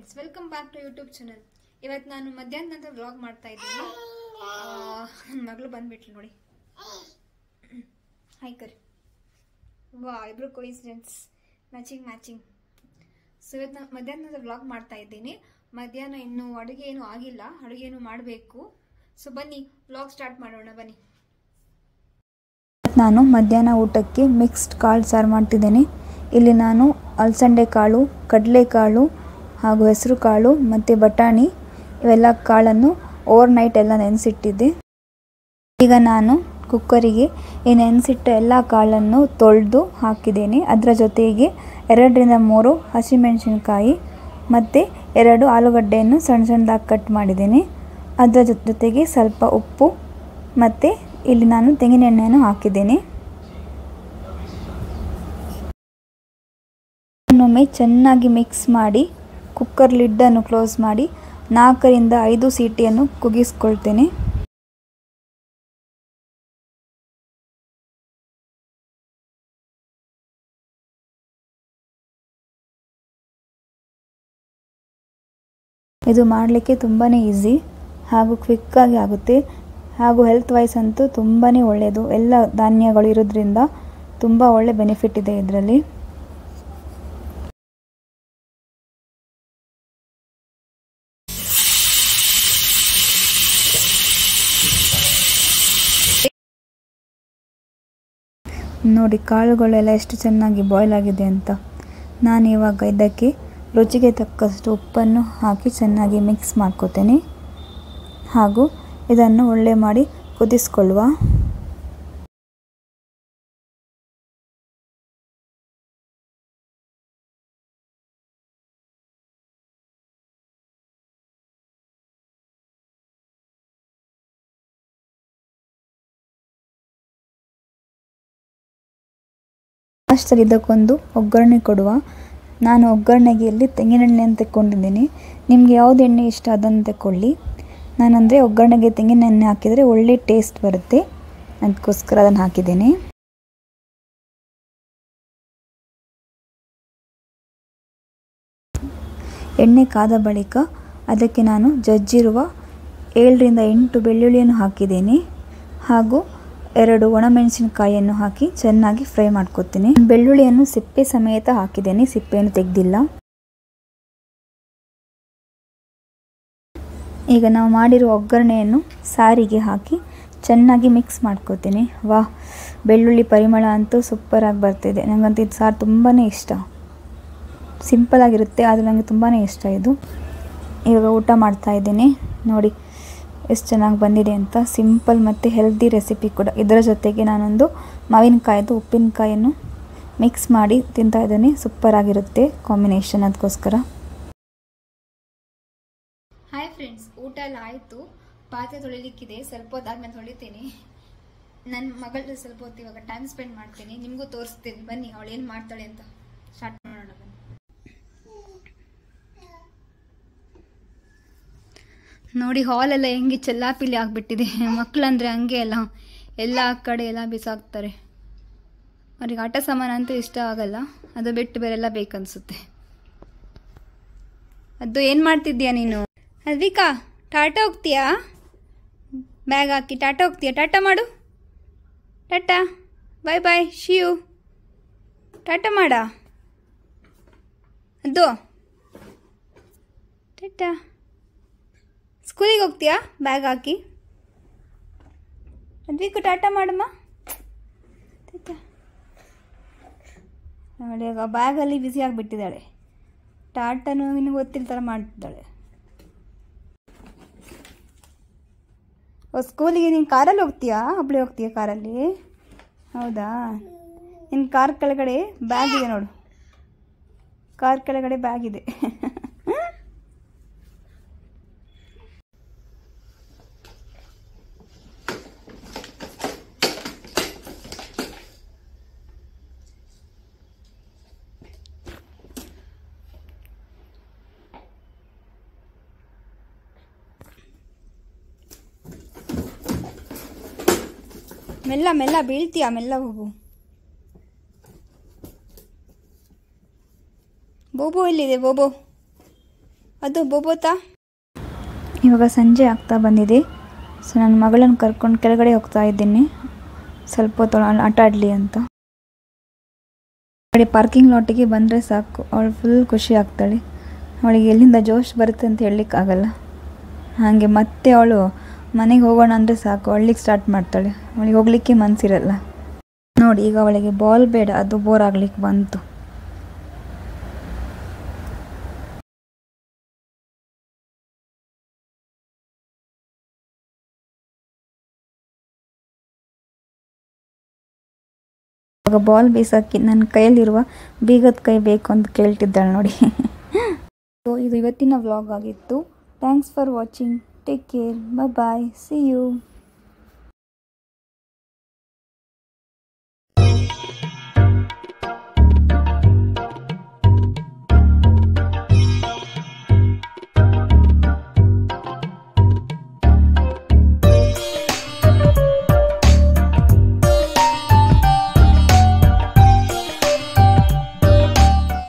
Friends, welcome back to YouTube channel. ಇವತ್ತು ನಾನು ಮಧ್ಯಾಹ್ನ ನಂತರ ವ್ಲಾಗ್ ಮಾಡ್ತಾ ಇದ್ದೀನಿ. ನನ್ನ ಮಗಳು ಬಂದ್ಬಿಟ್ಲು ನೋಡಿ. ಹಾಯ್ ಕರಿ. ವಾ, ಇಬ್ರು ಕೋಇನ್ಸಿಡೆನ್ಸ್, ಮ್ಯಾಚಿಂಗ್. ಸೊ ಇವತ್ತು ನಾನು ಮಧ್ಯಾಹ್ನ ನಂತರ ವ್ಲಾಗ್ ಮಾಡ್ತಾ ಇದ್ದೀನಿ. ಮಧ್ಯಾಹ್ನ ಇನ್ನೂ ಅಡುಗೆ ಏನೂ ಆಗಿಲ್ಲ, ಅಡುಗೆ ಮಾಡಬೇಕು. ಸೊ ಬನ್ನಿ ವ್ಲಾಗ್ ಸ್ಟಾರ್ಟ್ ಮಾಡೋಣ ಬನ್ನಿ. ನಾನು ಮಧ್ಯಾಹ್ನ ಊಟಕ್ಕೆ ಮಿಕ್ಸ್ಡ್ ಕಾಳು ಸಾರು ಮಾಡ್ತಿದ್ದೇನೆ. ಇಲ್ಲಿ ನಾನು ಅಲಸಂಡೆ ಕಾಳು, ಕಡಲೆಕಾಳು ಹಾಗೂ ಹೆಸರು ಕಾಳು ಮತ್ತು ಬಟಾಣಿ ಇವೆಲ್ಲ ಕಾಳನ್ನು ಓವರ್ ನೈಟ್ ಎಲ್ಲ ನೆನೆಸಿಟ್ಟಿದ್ದೆ. ಈಗ ನಾನು ಕುಕ್ಕರಿಗೆ ಈ ನೆನೆಸಿಟ್ಟ ಎಲ್ಲ ಕಾಳನ್ನು ತೊಳೆದು ಹಾಕಿದ್ದೇನೆ. ಅದರ ಜೊತೆಗೆ 2-3 ಹಸಿಮೆಣಸಿನಕಾಯಿ ಮತ್ತು 2 ಆಲೂಗಡ್ಡೆಯನ್ನು ಸಣ್ಣದಾಗಿ ಕಟ್ ಮಾಡಿದ್ದೇನೆ. ಅದರ ಜೊತೆಗೆ ಸ್ವಲ್ಪ ಉಪ್ಪು ಮತ್ತು ಇಲ್ಲಿ ನಾನು ತೆಂಗಿನ ಎಣ್ಣೆಯನ್ನು ಹಾಕಿದ್ದೇನೆ. ಇನ್ನೊಮ್ಮೆ ಚೆನ್ನಾಗಿ ಮಿಕ್ಸ್ ಮಾಡಿ ಕುಕ್ಕರ್ ಲಿಡ್ಡನ್ನು ಕ್ಲೋಸ್ ಮಾಡಿ 4-5 ಸೀಟಿಯನ್ನು ಕುಗ್ಗಿಸ್ಕೊಳ್ತೇನೆ. ಇದು ಮಾಡಲಿಕ್ಕೆ ತುಂಬಾ ಈಸಿ ಹಾಗೂ ಕ್ವಿಕ್ಕಾಗಿ ಆಗುತ್ತೆ ಹಾಗೂ ಹೆಲ್ತ್ ವೈಸ್ ಅಂತೂ ತುಂಬಾ ಒಳ್ಳೆಯದು. ಎಲ್ಲ ಧಾನ್ಯಗಳು ಇರೋದ್ರಿಂದ ತುಂಬ ಒಳ್ಳೆ ಬೆನಿಫಿಟ್ ಇದೆ ಇದರಲ್ಲಿ. ನೋಡಿ ಕಾಳುಗಳೆಲ್ಲ ಎಷ್ಟು ಚೆನ್ನಾಗಿ ಬಾಯ್ಲ್ ಆಗಿದೆ ಅಂತ. ನಾನು ಇವಾಗ ಇದಕ್ಕೆ ರುಚಿಗೆ ತಕ್ಕಷ್ಟು ಉಪ್ಪನ್ನು ಹಾಕಿ ಚೆನ್ನಾಗಿ ಮಿಕ್ಸ್ ಮಾಡ್ಕೋತೇನೆ ಹಾಗೂ ಇದನ್ನು ಒಳ್ಳೆ ಮಾಡಿ ಕುದಿಸ್ಕೊಳ್ಳುವ. ಲಾಸ್ಟಲ್ಲಿ ಇದಕ್ಕೊಂದು ಒಗ್ಗರಣೆ ಕೊಡುವ. ನಾನು ಒಗ್ಗರಣೆಗೆ ಇಲ್ಲಿ ತೆಂಗಿನೆಣ್ಣೆಯನ್ನು ತೆಕ್ಕೊಂಡಿದ್ದೀನಿ. ನಿಮಗೆ ಯಾವುದು ಎಣ್ಣೆ ಇಷ್ಟ ಅದನ್ನು ತೆಕ್ಕೊಳ್ಳಿ. ನಾನಂದರೆ ಒಗ್ಗರಣೆಗೆ ತೆಂಗಿನ ಎಣ್ಣೆ ಹಾಕಿದರೆ ಒಳ್ಳೆ ಟೇಸ್ಟ್ ಬರುತ್ತೆ, ಅದಕ್ಕೋಸ್ಕರ ಅದನ್ನು ಹಾಕಿದ್ದೇನೆ. ಎಣ್ಣೆ ಕಾದ ಬಳಿಕ ಅದಕ್ಕೆ ನಾನು ಜಜ್ಜಿರುವ 7-8 ಬೆಳ್ಳುಳ್ಳಿಯನ್ನು ಹಾಕಿದ್ದೇನೆ ಹಾಗೂ 2 ಒಣಮೆಣಸಿನಕಾಯಿಯನ್ನು ಹಾಕಿ ಚೆನ್ನಾಗಿ ಫ್ರೈ ಮಾಡ್ಕೊತೀನಿ. ಬೆಳ್ಳುಳ್ಳಿಯನ್ನು ಸಿಪ್ಪೆ ಸಮೇತ ಹಾಕಿದ್ದೇನೆ, ಸಿಪ್ಪೆಯನ್ನು ತೆಗೆದಿಲ್ಲ. ಈಗ ನಾವು ಮಾಡಿರುವ ಒಗ್ಗರಣೆಯನ್ನು ಸಾರಿಗೆ ಹಾಕಿ ಚೆನ್ನಾಗಿ ಮಿಕ್ಸ್ ಮಾಡ್ಕೋತೀನಿ. ವಾ, ಬೆಳ್ಳುಳ್ಳಿ ಪರಿಮಳ ಅಂತೂ ಸೂಪರಾಗಿ ಬರ್ತಿದೆ. ನನಗಂತೂ ಇದು ಸಾರು ತುಂಬಾ ಇಷ್ಟ. ಸಿಂಪಲ್ ಆಗಿರುತ್ತೆ ಆದರೆ ನನಗೆ ತುಂಬಾ ಇಷ್ಟ ಇದು. ಇವಾಗ ಊಟ ಮಾಡ್ತಾ ಇದ್ದೀನಿ ನೋಡಿ ಎಷ್ಟು ಚೆನ್ನಾಗಿ ಬಂದಿದೆ ಅಂತ. ಸಿಂಪಲ್ ಮತ್ತು ಹೆಲ್ದಿ ರೆಸಿಪಿ ಕೂಡ. ಇದರ ಜೊತೆಗೆ ನಾನೊಂದು ಮಾವಿನಕಾಯಿದು ಉಪ್ಪಿನಕಾಯನ್ನು ಮಿಕ್ಸ್ ಮಾಡಿ ತಿಂತಾ ಇದ್ದೀನಿ. ಸೂಪರಾಗಿರುತ್ತೆ ಕಾಂಬಿನೇಷನ್, ಅದಕ್ಕೋಸ್ಕರ. ಹಾಯ್ ಫ್ರೆಂಡ್ಸ್, ಊಟ ಎಲ್ಲ ಆಯಿತು. ಪಾತ್ರೆ ತೊಳಿಲಿಕ್ಕಿದೆ, ಸ್ವಲ್ಪ ಹೊತ್ತಾದ್ಮೇಲೆ ತೊಳಿತೀನಿ. ನನ್ನ ಮಗಳ ಸ್ವಲ್ಪ ಹೊತ್ತು ಇವಾಗ ಟೈಮ್ ಸ್ಪೆಂಡ್ ಮಾಡ್ತೀನಿ, ನಿಮಗೂ ತೋರಿಸ್ತೀನಿ. ಬನ್ನಿ ಅವಳು ಏನು ಮಾಡ್ತಾಳೆ ಅಂತ ಸ್ಟಾರ್ಟ್ ಮಾಡೋಣ ಬನ್ನಿ. ನೋಡಿ ಹಾಲೆಲ್ಲ ಹೆಂಗೆ ಚೆಲ್ಲಾಪಿಲ್ಲಿ ಆಗಿಬಿಟ್ಟಿದೆ. ಮಕ್ಕಳಂದರೆ ಹಂಗೆ ಅಲ್ಲ, ಎಲ್ಲ ಕಡೆ ಎಲ್ಲ ಬಿಸಾಕ್ತಾರೆ. ಅವ್ರಿಗೆ ಆಟ ಸಾಮಾನು ಅಂತೂ ಇಷ್ಟ ಆಗಲ್ಲ, ಅದು ಬಿಟ್ಟು ಬೇರೆಲ್ಲ ಬೇಕನ್ಸುತ್ತೆ. ಅದು ಏನು ಮಾಡ್ತಿದ್ಯಾ ನೀನು? ಅದ್ವಿಕಾ, ಟಾಟಾ ಹೋಗ್ತೀಯಾ? ಬ್ಯಾಗ್ ಹಾಕಿ ಟಾಟಾ ಹೋಗ್ತೀಯಾ? ಟಾಟಾ ಮಾಡು. ಟಾಟಾ, ಬಾಯ್ ಬಾಯ್, ಶಿಯು. ಟಾಟಾ ಮಾಡ. ಅದು ಟಾಟಾ. ಸ್ಕೂಲಿಗೆ ಹೋಗ್ತೀಯಾ ಬ್ಯಾಗ್ ಹಾಕಿ? ಅದ್ವಿಕು ಟಾಟಾ ಮಾಡಮ್ಮ. ಟಾಟಾ ನೋಡಿ, ಆಗ ಬ್ಯಾಗಲ್ಲಿ ಬ್ಯುಸಿ ಆಗಿಬಿಟ್ಟಿದ್ದಾಳೆ. ಟಾಟನು ನಿನಗೆ ಗೊತ್ತಿಲ್ಲ ಥರ ಮಾಡ್ತಿದ್ದಾಳೆ. ಸ್ಕೂಲಿಗೆ ನೀನು ಕಾರಲ್ಲಿ ಹೋಗ್ತೀಯಾ? ಒಬ್ಬಳೇ ಹೋಗ್ತೀಯಾ ಕಾರಲ್ಲಿ? ಹೌದಾ, ನಿನ್ನ ಕಾರ್ ಕೆಳಗಡೆ ಬ್ಯಾಗ್ ಇದೆ ನೋಡು. ಕಾರ್ ಕೆಳಗಡೆ ಬ್ಯಾಗ್ ಇದೆ. ಮೆಲ್ಲ ಮೆಲ್ಲ ಬೀಳ್ತೀಯಾ, ಮೆಲ್ಲ ಹೋಗು. ಬೋಬೋ ಎಲ್ಲಿದೆ? ಬೋಬೋ ಅದು ಬೋಬೋತಾ. ಇವಾಗ ಸಂಜೆ ಆಗ್ತಾ ಬಂದಿದೆ. ಸೊ ನನ್ನ ಮಗಳನ್ನು ಕರ್ಕೊಂಡು ಕೆಳಗಡೆ ಹೋಗ್ತಾ ಇದ್ದೀನಿ, ಸ್ವಲ್ಪ ಹೊತ್ತು ಆಟ ಆಡಲಿ ಅಂತ. ಪಾರ್ಕಿಂಗ್ ಲಾಟಿಗೆ ಬಂದರೆ ಸಾಕು, ಅವಳು ಫುಲ್ ಖುಷಿ ಆಗ್ತಾಳೆ. ಅವಳಿಗೆ ಎಲ್ಲಿಂದ ಜೋಶ್ ಬರುತ್ತೆ ಅಂತ ಹೇಳಲಿಕ್ಕಾಗಲ್ಲ. ಹಾಗೆ ಮತ್ತೆ ಅವಳು ಮನೆಗೆ ಹೋಗೋಣ ಅಂದರೆ ಸಾಕು, ಅಳ್ಳಿಕ್ಕೆ ಸ್ಟಾರ್ಟ್ ಮಾಡ್ತಾಳೆ. ಅವಳಿಗೆ ಹೋಗಲಿಕ್ಕೆ ಮನಸ್ಸಿರಲ್ಲ. ನೋಡಿ, ಈಗ ಅವಳಿಗೆ ಬಾಲ್ ಬೇಡ, ಅದು ಬೋರ್ ಆಗ್ಲಿಕ್ಕೆ ಬಂತು. ಇವಾಗ ಬಾಲ್ ಬೀಸೋಕ್ಕೆ ನನ್ನ ಕೈಯಲ್ಲಿರುವ ಬೀಗದ ಕೈ ಬೇಕು ಅಂತ ಕೇಳ್ತಿದ್ದಾಳೆ ನೋಡಿ. ಸೊ ಇದು ಇವತ್ತಿನ ವ್ಲಾಗ್ ಆಗಿತ್ತು. Thanks for watching. Take care. Bye. See you.